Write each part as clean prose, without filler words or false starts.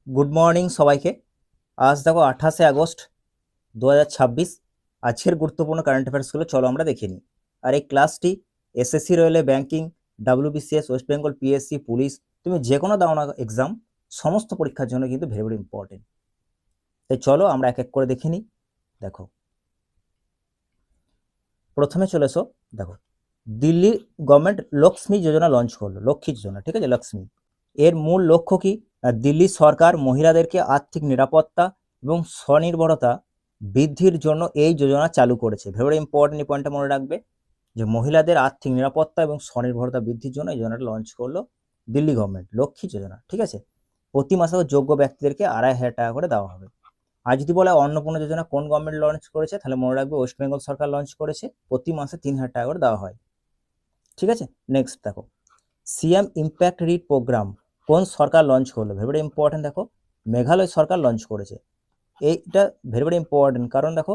Good morning সবাইকে। আজ দেখো 28 আগস্ট 2026। আজকের গুরুত্বপূর্ণ কারেন্ট অ্যাফেয়ার্সগুলো চলো আমরা দেখে নিই। আর এই ক্লাসটি SSC, railway, banking, WBCS, West Bengal PSC, police, তুমি যে কোনো দাও না এক্সাম, সমস্ত পরীক্ষার জন্য কিন্তু ভেরি ভেরি ইম্পর্টেন্ট। তাই চলো আমরা এক এক করে দেখে নিই। দেখো, প্রথমে চলে এসো। দেখো, দিল্লি গভর্নমেন্ট লক্ষ্মী যোজনা লঞ্চ করলো। লক্ষ্মী যোজনা, ঠিক আছে, লক্ষ্মী। এর মূল লক্ষ্য কি? দিল্লি সরকার মহিলাদেরকে আর্থিক নিরাপত্তা এবং স্বনির্ভরতা বৃদ্ধির জন্য এই যোজনা চালু করেছে। ভেরি ইম্পর্টেন্ট, এই পয়েন্টটা মনে রাখবে যে মহিলাদের আর্থিক নিরাপত্তা এবং স্বনির্ভরতা বৃদ্ধির জন্য এই যোজনাটা লঞ্চ করলো দিল্লি গভর্নমেন্ট, লক্ষ্মী যোজনা, ঠিক আছে। প্রতি মাসে যোগ্য ব্যক্তিদেরকে 2,500 টাকা করে দেওয়া হবে। আর যদি বলে অন্নপূর্ণা যোজনা কোন গভর্নমেন্ট লঞ্চ করেছে, তাহলে মনে রাখবে ওয়েস্ট বেঙ্গল সরকার লঞ্চ করেছে। প্রতি মাসে 3,000 টাকা করে দেওয়া হয়, ঠিক আছে। নেক্সট দেখো, সিএম ইম্প্যাক্ট রিড প্রোগ্রাম কোন সরকার লঞ্চ করলো? Very important. দেখো, মেঘালয় সরকার লঞ্চ করেছে। এইটা ভেরি ইম্পর্টেন্ট, কারণ দেখো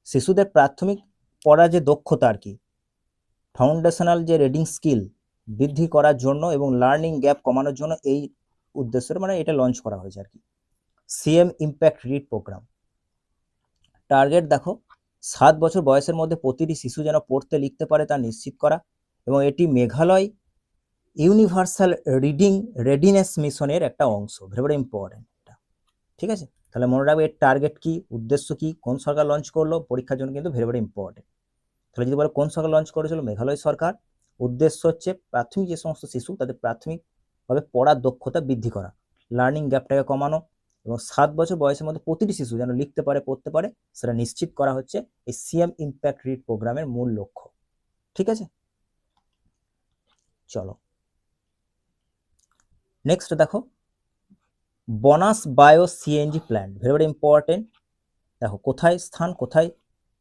শিশুদের প্রাথমিক পড়ার যে দক্ষতা আর কি, ফাউন্ডেশনাল যে রিডিং স্কিল বৃদ্ধি করার জন্য এবং লার্নিং গ্যাপ কমানোর জন্য এই উদ্দেশ্যে মানে এটা লঞ্চ করা হয়েছে আর কি, CM impact read program. Target দেখো, 7 বছর বয়সের মধ্যে প্রতিটি শিশু যেন পড়তে লিখতে পারে তা নিশ্চিত করা, এবং এটি মেঘালয় ইউনিভার্সাল রিডিং রেডিনেস মিশনের একটা অংশ। ভেরি ইম্পর্টেন্ট এটা, ঠিক আছে। তাহলে মনে রাখবে এর টার্গেট কি, উদ্দেশ্য কি, কোন সরকার লঞ্চ করলো, পরীক্ষার জন্য কিন্তু ভেরি ইম্পর্টেন্ট। তাহলে যদি বলে কোন সরকার লঞ্চ করেছিল, মেঘালয় সরকার। উদ্দেশ্য হচ্ছে প্রাথমিক যে সমস্ত শিশু তাদের প্রাথমিকভাবে পড়ার দক্ষতা বৃদ্ধি করা, লার্নিং গ্যাপটাকে কমানো, এবং 7 বছর বয়সের মধ্যে প্রতিটি শিশু যেন লিখতে পারে পড়তে পারে সেটা নিশ্চিত করা হচ্ছে এই সিএম ইম্প্যাক্ট রিড প্রোগ্রামের মূল লক্ষ্য, ঠিক আছে। চলো নেক্সট দেখো, bonus bio CNG plant, very important. দেখো কোথায় স্থান, কোথায়,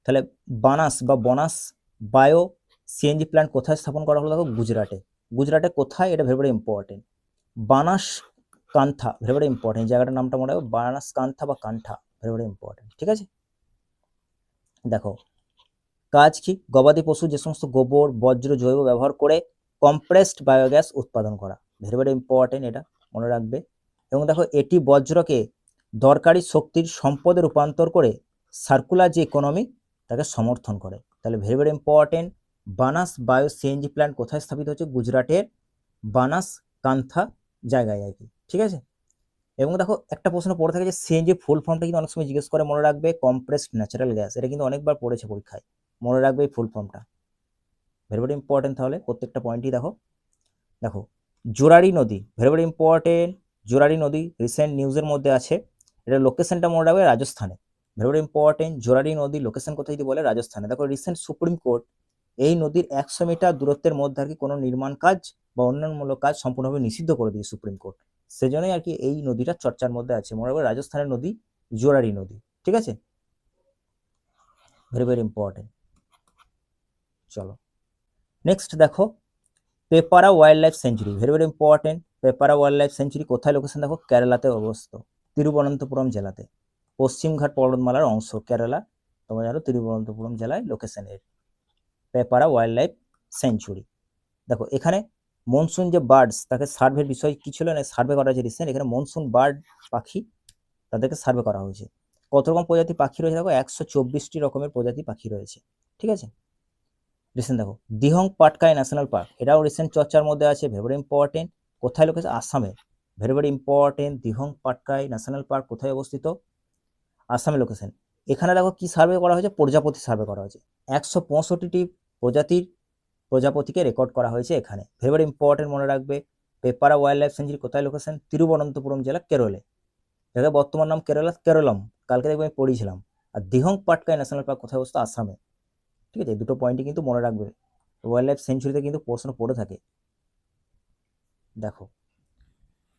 তাহলে বানাস বা বনাস বায়ো সিএনজি প্ল্যান্ট কোথায় স্থাপন করা হলো? দেখো গুজরাটে। গুজরাটে কোথায়, এটা ভেরি ইম্পর্টেন্ট। বানাস কান্থা, ভেরি ইম্পর্টেন্ট, জায়গাটার নামটা মনে রাখবে, বানাস কান্থা বা কান্ঠা, ভেরি ইম্পর্টেন্ট, ঠিক আছে। দেখো কাজ কি, গবাদি পশু যে সমস্ত গোবর বজ্র জৈব ব্যবহার করে কম্প্রেসড বায়োগ্যাস উৎপাদন করা, ভেরি ইম্পর্টেন্ট, এটা মনে রাখবে। এবং দেখো এটি বজ্রকে দরকারি শক্তির সম্পদে রূপান্তর করে সার্কুলার যে ইকোনমি তাকে সমর্থন করে। তাহলে very important, Banas bio CNG plant কোথায় স্থাপিত হচ্ছে? গুজরাটের বানাস কান্থা জায়গায় আর কি, ঠিক আছে। এবং দেখো একটা প্রশ্ন পড়ে থাকে যে সিএনজি ফুল ফর্মটা কিন্তু অনেক সময় জিজ্ঞেস করে, মনে রাখবে কম্প্রেসড ন্যাচারাল গ্যাস। এটা কিন্তু অনেকবার পড়েছে পরীক্ষায়, মনে রাখবে এই ফুল ফর্মটা, ভেরি ইম্পর্টেন্ট। তাহলে প্রত্যেকটা পয়েন্টই দেখো। দেখো জোরারি নদী, ভেরি ইম্পর্টেন্ট। জোরারি নদী রিসেন্ট নিউজের মধ্যে আছে, এটা লোকেশনটা মনে রাখবে রাজস্থানে, ভেরি ইম্পর্টেন্ট। জোরারি নদী লোকেশন কোথায় যদি বলে, রাজস্থানে। দেখো রিসেন্ট সুপ্রিম কোর্ট এই নদীর 100 মিটার দূরত্বের মধ্যে আর কি কোনো নির্মাণ কাজ বা উন্নয়নমূলক কাজ সম্পূর্ণভাবে নিষিদ্ধ করে দিয়ে সুপ্রিম কোর্ট। সেজন্যই আর কি এই নদীটা চর্চার মধ্যে আছে, মনে রাখবে রাজস্থানের নদী জোরারি নদী, ঠিক আছে, ভেরি ইম্পর্টেন্ট। চলো নেক্সট দেখো, Peppara wildlife sanctuary, very important. Peppara wildlife sanctuary কোথায় লোকেশন? দেখো কেরালাতে অবস্থিত, তিরুবনন্তপুরম জেলাতে, পশ্চিমঘাট পর্বতমালার অংশ কেরালা, তোমরা জানো তিরুবনন্তপুরম জেলায় লোকেশন এর পেপারা ওয়াইল্ড লাইফ সেঞ্চুরি। দেখো এখানে মনসুন যে বার্ডস তাকে সার্ভের বিষয় কি ছিল না, সার্ভে করা হয়েছে রিসেন্ট। এখানে মনসুন বার্ড পাখি তাদেরকে সার্ভে করা হয়েছে। কত রকম প্রজাতি পাখি রয়েছে? দেখো 124টি রকমের প্রজাতি পাখি রয়েছে, ঠিক আছে। রিসেন্ট দেখো দিহং পাটকাই ন্যাশনাল পার্ক, এটাও রিসেন্ট চর্চার মধ্যে আছে, ভেরি ইম্পর্টেন্ট। কোথায় লোকেছে? আসামে, very important. Dihang Patkai national park কোথায় অবস্থিত? আসামে লোকেশন। এখানে দেখো কি সার্ভে করা হয়েছে? প্রজাপতি সার্ভে করা হয়েছে। 165টি প্রজাপতিকে রেকর্ড করা হয়েছে এখানে, ভেরি ইম্পর্টেন্ট, মনে রাখবে। পেপারা ওয়াইল্ড লাইফ সেঞ্চুরি কোথায় লোকেশন? তিরুবনন্তপুরম জেলা, কেরলে। জায়গা বর্তমান নাম কেরলম, কালকে দেখবে আমি পড়িয়েছিলাম। আর দিহং পাটকাই ন্যাশনাল পার্ক কোথায় অবস্থিত? আসামে, ঠিক আছে। এই দুটো পয়েন্টই কিন্তু মনে রাখবে, ওয়াইল্ড লাইফ সেঞ্চুরিতে কিন্তু প্রশ্ন পড়ে থাকে। দেখো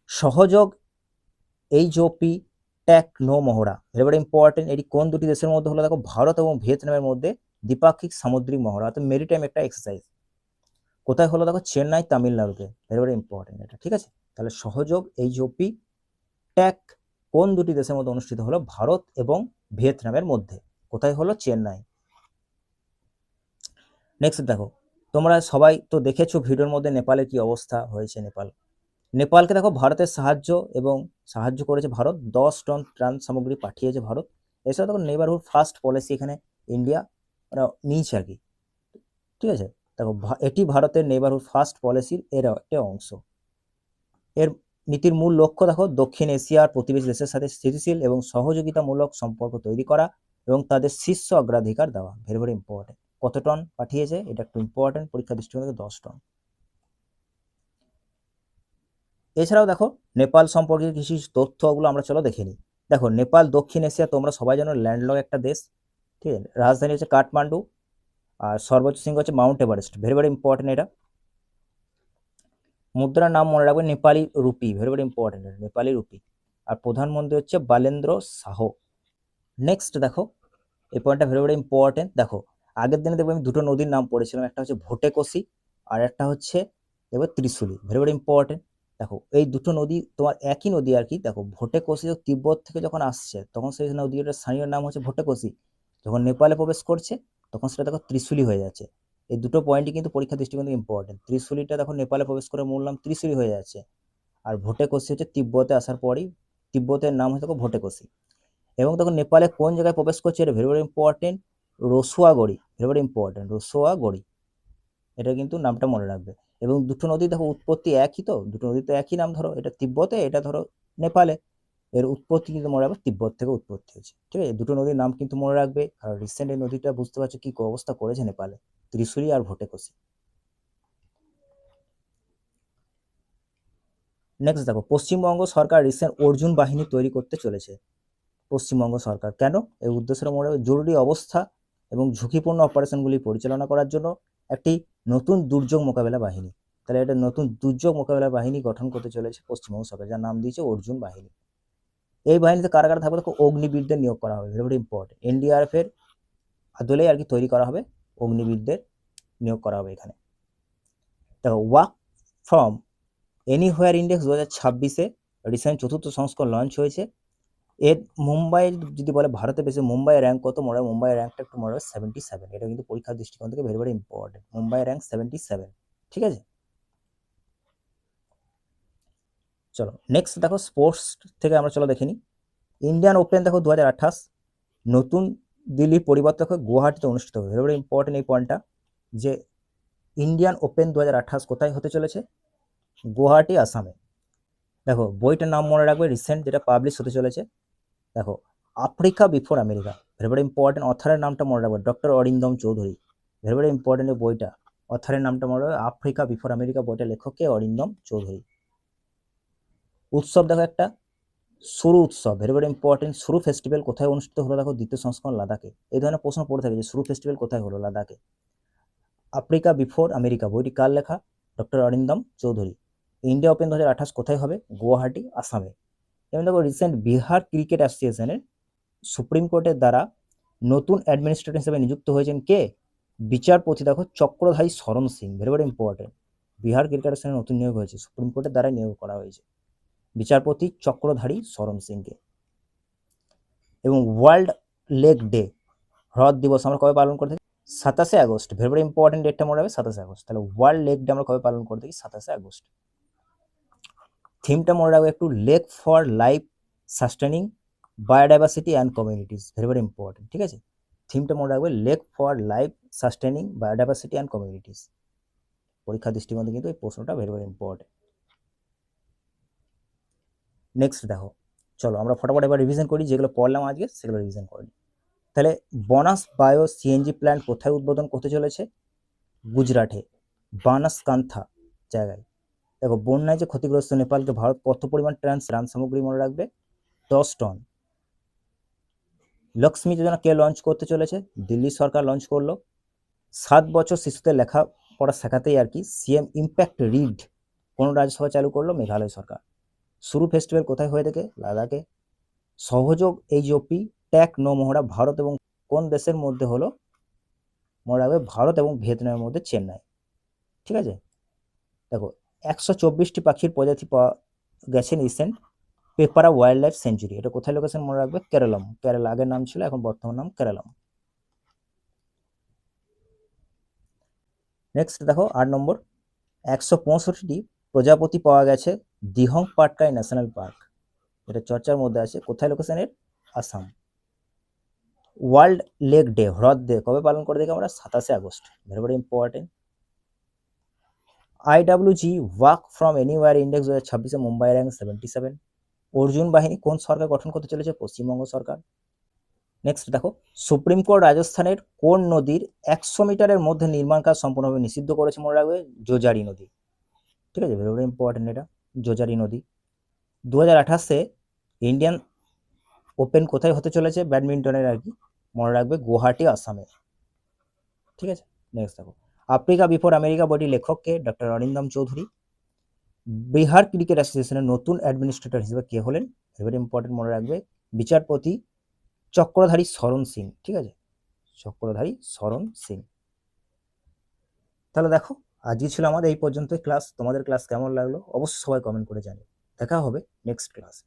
সহযোগ এইচওপি ট্যাক নো মহড়া, ভেরি ইম্পর্টেন্ট। এটি কোন দুটি দেশের মধ্যে হলো? দেখো ভারত এবং ভিয়েতনামের মধ্যে দ্বিপাক্ষিক সামুদ্রিক মহড়া, অর্থাৎ মেরিটাইম একটা এক্সারসাইজ। কোথায় হলো? দেখো চেন্নাই, তামিলনাড়ুতে, ভেরি ইম্পর্টেন্ট এটা, ঠিক আছে। তাহলে সহযোগ এইচওপি ট্যাক কোন দুটি দেশের মধ্যে অনুষ্ঠিত হলো? ভারত এবং ভিয়েতনামের মধ্যে। কোথায় হলো? চেন্নাই। নেক্সট দেখো, তোমরা সবাই তো দেখেছো ভিডিওর মধ্যে নেপালের কি অবস্থা হয়েছে। নেপাল নেপালকে দেখো ভারতের সাহায্য করেছে ভারত, 10 টন ত্রাণ সামগ্রী পাঠিয়েছে ভারত। এছাড়া দেখো নেবারহুড ফার্স্ট পলিসি এখানে ইন্ডিয়া ওরা নিয়েছে আর কি, ঠিক আছে। দেখো এটি ভারতের নেবারহুড ফার্স্ট পলিসির একটা অংশ। এর নীতির মূল লক্ষ্য দেখো দক্ষিণ এশিয়ার প্রতিবেশী দেশের সাথে স্থিতিশীল এবং সহযোগিতামূলক সম্পর্ক তৈরি করা এবং তাদের শীর্ষ অগ্রাধিকার দেওয়া। Very very important. কত টন পাঠিয়েছে এটা একটু ইম্পর্টেন্ট, পরীক্ষা দৃষ্টিকোণ থেকে 10 টন। এছাড়াও দেখো নেপাল সম্পর্কে কিছু তথ্যগুলো আমরা চলো দেখে নিই। দেখো নেপাল দক্ষিণ এশিয়া, তোমরা সবাই জানো ল্যান্ডলক একটা দেশ, ঠিক আছে। রাজধানী হচ্ছে কাঠমান্ডু, আর সর্বোচ্চ শৃঙ্গ হচ্ছে mount Everest. Very very important এটা। মুদ্রার নাম মনে রাখবে Nepali rupee, very very important, Nepali rupee. আর প্রধানমন্ত্রী হচ্ছে বালেন্দ্র শাহ। নেক্সট দেখো এই পয়েন্টটা ভেরি ভেরি ইম্পর্টেন্ট। দেখো আগের দিনে দেখবো আমি দুটো নদীর নাম পড়েছিলাম, একটা হচ্ছে ভোটেকোসি আর একটা হচ্ছে দেখবে ত্রিশুলি। Very very important. দেখো এই দুটো নদী তোমার একই নদী আর কি। দেখো ভোটেকোসি তিব্বত থেকে যখন আসছে তখন সেই নদীটার স্থানীয় নাম হচ্ছে ভোটেকোসি, যখন নেপালে প্রবেশ করছে তখন সেটা দেখো ত্রিশুলি হয়ে যাচ্ছে। এই দুটো পয়েন্টই কিন্তু পরীক্ষা দৃষ্টিকোণ থেকে ইম্পর্টেন্ট। ত্রিশুলিটা দেখো নেপালে প্রবেশ করে মূল নাম ত্রিশুলি হয়ে যাচ্ছে, আর ভোটেকোসি হচ্ছে তিব্বতে আসার পরেই তিব্বতের নাম হচ্ছে দেখো ভোটেকোসি। এবং তখন নেপালে কোন জায়গায় প্রবেশ করছে এটা very very important, Rasuwagadhi. Very very important, Rasuwagadhi, এটা কিন্তু নামটা মনে রাখবে। এবং দুটো নদী দেখো উৎপত্তি একই, তো দুটো নদী তো একই নাম, ধরো এটা তিব্বতে এটা ধরো নেপালে, এর উৎপত্তি কিন্তু মনে রাখবে তিব্বত থেকে উৎপত্তি হয়েছে, ঠিক আছে। দুটো নদীর নাম কিন্তু মনে রাখবে। আর রিসেন্ট এই নদীটা বুঝতে পারছো কি অবস্থা করেছে নেপালে, ত্রিশুলি আর ভোটেকোসি। নেক্সট দেখো পশ্চিমবঙ্গ সরকার রিসেন্ট অর্জুন বাহিনী তৈরি করতে চলেছে। পশ্চিমবঙ্গ সরকার কেন? এই উদ্দেশ্যের মনে রাখবে জরুরি অবস্থা এবং ঝুঁকিপূর্ণ অপারেশনগুলি পরিচালনা করার জন্য একটি নতুন দুর্যোগ মোকাবেলা বাহিনী। তাহলে এটা নতুন দুর্যোগ মোকাবেলা বাহিনী গঠন করতে চলেছে পশ্চিমবঙ্গ সরকার, যার নাম দিয়েছে অর্জুন বাহিনী। এই বাহিনীতে কারা কারা থাকবে? দেখো অগ্নিবীরদের নিয়োগ করা হবে, ভেরি ভেরি ইম্পর্টেন্ট। এনডিআরএফ এর আদলে আর কি তৈরি করা হবে, অগ্নিবীরদের নিয়োগ করা হবে এখানে। দেখো ওয়ার্ক ফ্রম এনিহোয়ার ইন্ডেক্স 2026-এ রিসেন্ট 4র্থ সংস্করণ লঞ্চ হয়েছে। এর মুম্বাই যদি বলে ভারতে বেশি মুম্বাইয়ের র্যাঙ্ক কত মনে হয়? মুম্বাইয়ের র্যাঙ্কটা একটু মনে হয় 77। এটা কিন্তু পরীক্ষার দৃষ্টিকোণ থেকে ভেরি ভেরি ইম্পর্টেন্ট। মুম্বাইয়ের র্যাঙ্ক 77, ঠিক আছে। চলো নেক্সট দেখো স্পোর্টস থেকে আমরা চলো দেখে নিই। ইন্ডিয়ান ওপেন দেখো 2028 নতুন দিল্লির পরিবর্তে গুয়াহাটিতে অনুষ্ঠিত হবে। ভেরি ভেরি ইম্পর্টেন্ট এই পয়েন্টটা, যে ইন্ডিয়ান ওপেন 2028 কোথায় হতে চলেছে? গুয়াহাটি, আসামে। দেখো বইটার নাম মনে রাখবে রিসেন্ট যেটা পাবলিশ হতে চলেছে। দেখো Africa before America, very very important. অথারের নামটা মনে রাখবে doctor Arindam Chowdhury. Very very important এই বইটা, অথারের নামটা মনে রাখবে আফ্রিকা বিফোর আমেরিকা, বইটা লেখককে অরিন্দম চৌধুরী। উৎসব দেখো একটা শুরু উৎসব, ভেরি ভেরি ইম্পর্টেন্ট। শুরু ফেস্টিভ্যাল কোথায় অনুষ্ঠিত হলো? দেখো দ্বিতীয় সংস্করণ লাদাখে। এই ধরনের প্রশ্ন পড়ে থাকে যে শুরু ফেস্টিভ্যাল কোথায় হলো? লাদাখে। আফ্রিকা বিফোর আমেরিকা বইটি কার লেখা? Doctor Arindam Chowdhury. India open 2028 কোথায় হবে? গুয়াহাটি, আসামে। এবং দেখো রিসেন্ট বিহার ক্রিকেট অ্যাসোসিয়েশনের সুপ্রিম কোর্টের দ্বারা নতুন অ্যাডমিনিস্ট্রেটর হিসেবে নিযুক্ত হয়েছেন কে? বিচারপতি দেখো Chakradhari Sharan Singh, very very important. Bihar cricket অ্যাসোসিয়েশনে নতুন নিয়োগ হয়েছে, সুপ্রিম কোর্টের দ্বারা নিয়োগ করা হয়েছে বিচারপতি চক্রধারী শরণ সিংকে। এবং ওয়ার্ল্ড লেক ডে, হ্রদ দিবস আমরা কবে পালন করে থাকি? 27শে আগস্ট। ভেরি ভেরি ইম্পর্টেন্ট ডেটটা মনে হবে 27শে আগস্ট। তাহলে ওয়ার্ল্ড লেক ডে আমরা কবে পালন করে থাকি? 27শে আগস্ট। থিমটা মনে রাখবে একটু, lake for life sustaining biodiversity and communities, very very important, ঠিক আছে। থিমটা মনে রাখবে lake for life sustaining biodiversity and communities. পরীক্ষার দৃষ্টিকোণ থেকে কিন্তু এই প্রশ্নটা ভেরি ভেরি ইম্পর্টেন্ট। নেক্সট দেখো চলো আমরা ফটাফট এবার রিভিশন করি, যেগুলো পড়লাম আজকে সেগুলো রিভিশন করি। তাহলে বনাস বায়ো সিএনজি প্ল্যান্ট কোথায় উদ্বোধন করতে চলেছে? গুজরাটে, বানাসকান্থা জায়গায়। দেখো বন্যায় যে ক্ষতিগ্রস্ত নেপালকে ভারত কত পরিমাণ ত্রাণ সামগ্রী মনে রাখবে? 10 টন। লক্ষ্মী যোজনা কে লঞ্চ করতে চলেছে? দিল্লি সরকার লঞ্চ করলো। 7 বছর শিশুদের লেখাপড়া শেখাতেই আর কি সিএম ইম্প্যাক্ট রিড কোন রাজ্যসভা চালু করলো? মেঘালয় সরকার। শুরু ফেস্টিভ্যাল কোথায় হয়ে থাকে? লাদাখে। সহযোগ এইচওপি ট্যাক নো মহড়া ভারত এবং কোন দেশের মধ্যে হলো? মনে রাখবে ভারত এবং ভিয়েতনামের মধ্যে চেন্নাই, ঠিক আছে। দেখো 124টি পাখির প্রজাতি পাওয়া গেছে রিসেন্ট পেপারা ওয়াইল্ড লাইফ সেঞ্চুরি। এটা কোথায় লোকেশন মনে রাখবে? কেরালাম। কেরালা আগের নাম ছিল, এখন বর্তমান নাম কেরালাম। নেক্সট দেখো 8 নম্বর, 165টি প্রজাপতি পাওয়া গেছে দিহং পাটকাই ন্যাশনাল পার্ক, এটা চর্চার মধ্যে আছে, কোথায় লোকেশন এর? আসাম। ওয়ার্ল্ড লেক ডে, হ্রদ ডে কবে পালন করে দেখি আমরা? 27 August, very very important. IWG work from anywhere index 2026 Mumbai rank 77। Arjun বাহিনী কোন সরকার গঠন করতে চলেছে? পশ্চিমবঙ্গ সরকার। নেক্সট দেখো, সুপ্রিম কোর্ট রাজস্থানের কোন নদীর 100 মিটারের মধ্যে নির্মাণ কাজ সম্পূর্ণভাবে নিষিদ্ধ করেছে? মনে রাখবে, যোজারি নদী। ঠিক আছে, ভেরি ভেরি ইম্পর্টেন্ট এটা, যোজারি নদী। 2028 ইন্ডিয়ান ওপেন কোথায় হতে চলেছে? ব্যাডমিন্টনের আর কি, মনে রাখবে গুয়াহাটি, আসামে। ঠিক আছে, নেক্সট দেখো, আফ্রিকা বিফোর আমেরিকা বইটি লেখককে? ডক্টর অরিন্দম চৌধুরী। বিহার ক্রিকেট অ্যাসোসিয়েশনের নতুন অ্যাডমিনিস্ট্রেটর হিসেবে কে হলেন? ভেরি ইম্পর্টেন্ট, মনে রাখবে বিচারপতি চক্রধারী শরণ সিং। ঠিক আছে, চক্রধারী শরণ সিং। তাহলে দেখো, আজকে ছিল আমাদের এই পর্যন্ত ক্লাস। তোমাদের ক্লাস কেমন লাগলো অবশ্যই সবাই কমেন্ট করে জানিও। দেখা হবে নেক্সট ক্লাসে।